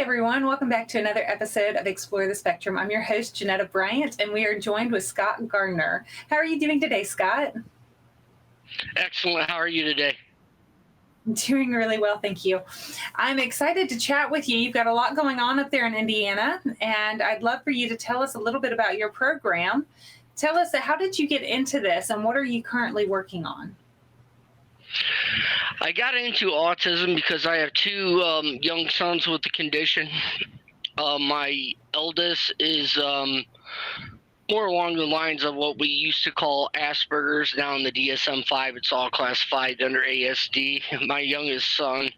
everyone. Welcome back to another episode of Explore the Spectrum. I'm your host, Janetta Bryant, and we are joined with Scott Garner. How are you doing today, Scott? Excellent. How are you today? I'm doing really well, thank you. I'm excited to chat with you. You've got a lot going on up there in Indiana, and I'd love for you to tell us a little bit about your program. Tell us, how did you get into this, and what are you currently working on? I got into autism because I have two young sons with the condition. My eldest is more along the lines of what we used to call Asperger's. Now in the DSM-5, it's all classified under ASD. My youngest son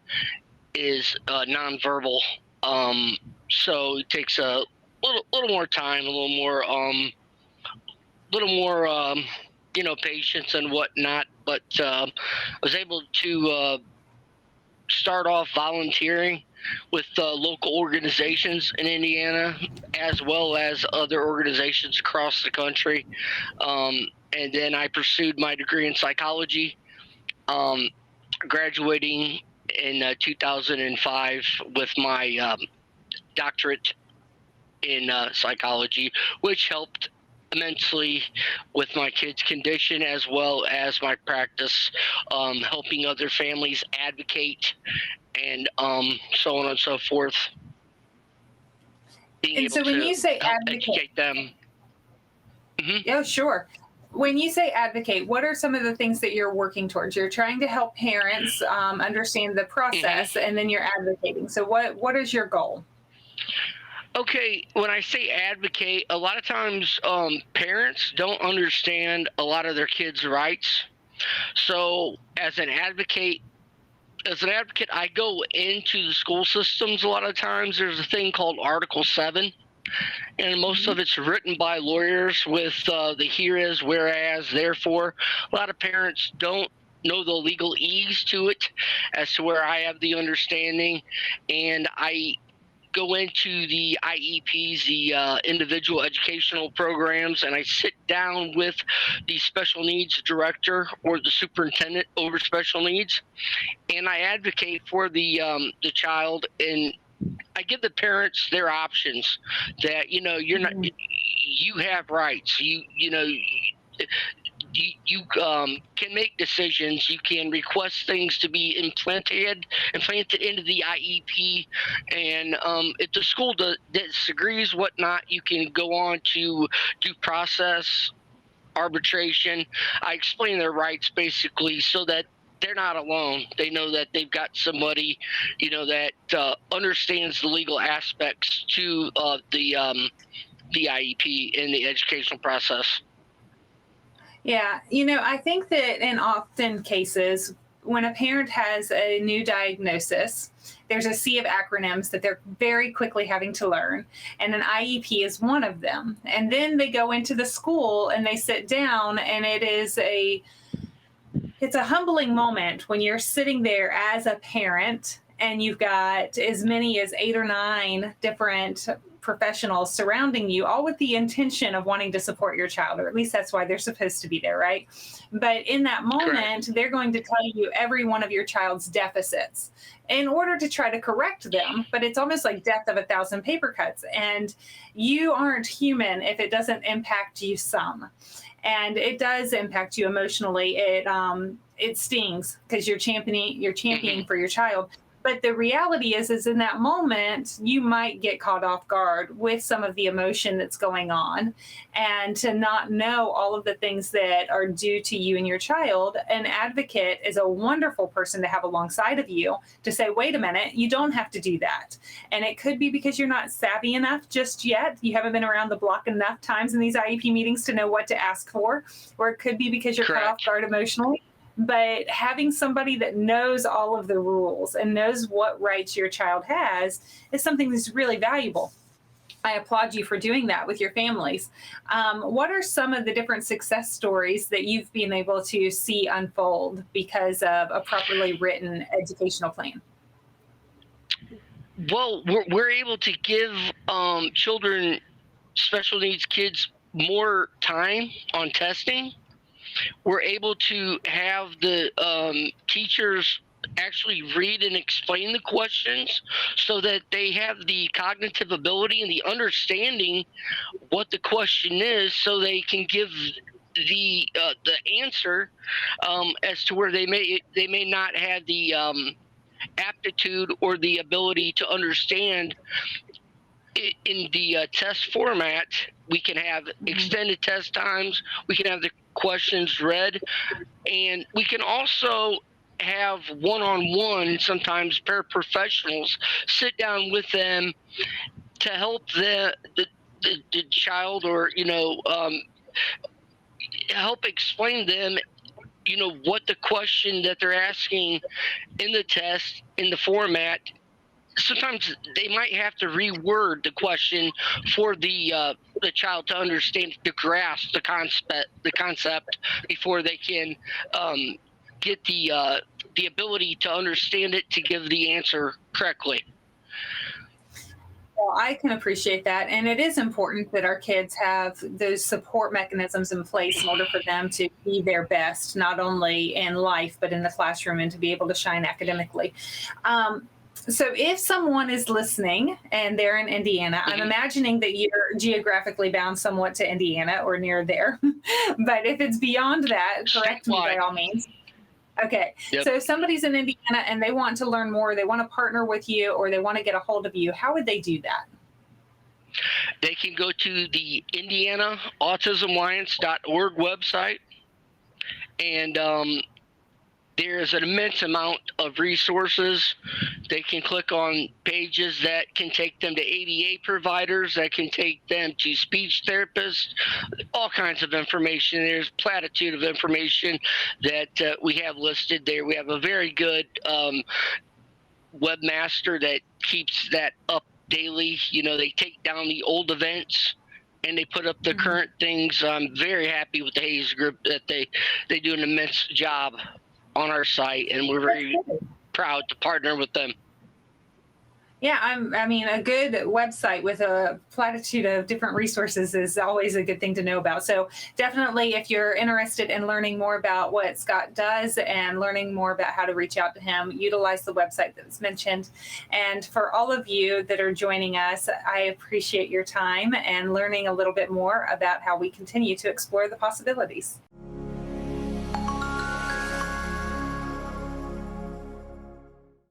is nonverbal, so it takes a little more time, a little more patience and whatnot. But I was able to start off volunteering with local organizations in Indiana, as well as other organizations across the country. And then I pursued my degree in psychology, graduating in 2005 with my doctorate in psychology, which helped immensely with my kids' condition, as well as my practice, helping other families advocate and so on and so forth. And so when you say educate them. Mm-hmm. Yeah, sure. When you say advocate, what are some of the things that you're working towards? You're trying to help parents understand the process, Mm-hmm. and then you're advocating. So what is your goal? Okay, when I say advocate, a lot of times parents don't understand a lot of their kids' rights. So as an advocate, I go into the school systems a lot of times. There's a thing called Article 7, and most of it's written by lawyers with the here is, whereas, therefore. A lot of parents don't know the legalese to it as to where I have the understanding, and I go into the IEPs, the individual educational programs, and I sit down with the special needs director or the superintendent over special needs, and I advocate for the child, and I give the parents their options that, you're not, you have rights. You can make decisions. You can request things to be implanted into the IEP, and if the school disagrees, whatnot, you can go on to due process, arbitration. I explain their rights basically so that they're not alone. They know that they've got somebody, that understands the legal aspects to the IEP in the educational process. Yeah, I think that in often cases, when a parent has a new diagnosis, there's a sea of acronyms that they're very quickly having to learn, and an IEP is one of them. And then they go into the school and they sit down, and it's a humbling moment when you're sitting there as a parent and you've got as many as 8 or 9 different professionals surrounding you, all with the intention of wanting to support your child, or at least that's why they're supposed to be there, right? But in that moment, they're going to tell you every one of your child's deficits in order to try to correct them. But it's almost like death of 1,000 paper cuts. And you aren't human if it doesn't impact you some. And it does impact you emotionally. It stings because you're championing for your child. But the reality is in that moment, you might get caught off guard with some of the emotion that's going on, and to not know all of the things that are due to you and your child. An advocate is a wonderful person to have alongside of you to say, wait a minute, you don't have to do that. And it could be because you're not savvy enough just yet. You haven't been around the block enough times in these IEP meetings to know what to ask for, or it could be because you're caught off guard emotionally. But having somebody that knows all of the rules and knows what rights your child has is something that's really valuable. I applaud you for doing that with your families. What are some of the different success stories that you've been able to see unfold because of a properly written educational plan? Well, we're able to give children, special needs kids, more time on testing. We're able to have the teachers actually read and explain the questions so that they have the cognitive ability and the understanding what the question is, so they can give the answer, as to where they may not have the aptitude or the ability to understand in the test format. We can have extended test times. We can have the questions read, and we can also have one-on-one, sometimes paraprofessionals, sit down with them to help the child, or help explain them, what the question that they're asking in the test, in the format. Sometimes they might have to reword the question for the child to understand, to grasp the concept before they can get the ability to understand it, to give the answer correctly. Well, I can appreciate that. And it is important that our kids have those support mechanisms in place in order for them to be their best, not only in life, but in the classroom, and to be able to shine academically. So if someone is listening and they're in Indiana, I'm imagining that you're geographically bound somewhat to Indiana or near there. But if it's beyond that, correct me by all means. Okay. Yep. So if somebody's in Indiana and they want to learn more, they want to partner with you, or they want to get a hold of you, how would they do that? They can go to the Indiana Autism Alliance.org website, and there's an immense amount of resources. They can click on pages that can take them to ADA providers, that can take them to speech therapists, all kinds of information. There's a platitude of information that we have listed there. We have a very good webmaster that keeps that up daily. They take down the old events and they put up the current things. I'm very happy with the Hayes Group, that they do an immense job on our site, and we're very proud to partner with them. Yeah, I mean, a good website with a platitude of different resources is always a good thing to know about. So definitely, if you're interested in learning more about what Scott does and learning more about how to reach out to him, utilize the website that's mentioned. And for all of you that are joining us, I appreciate your time and learning a little bit more about how we continue to explore the possibilities.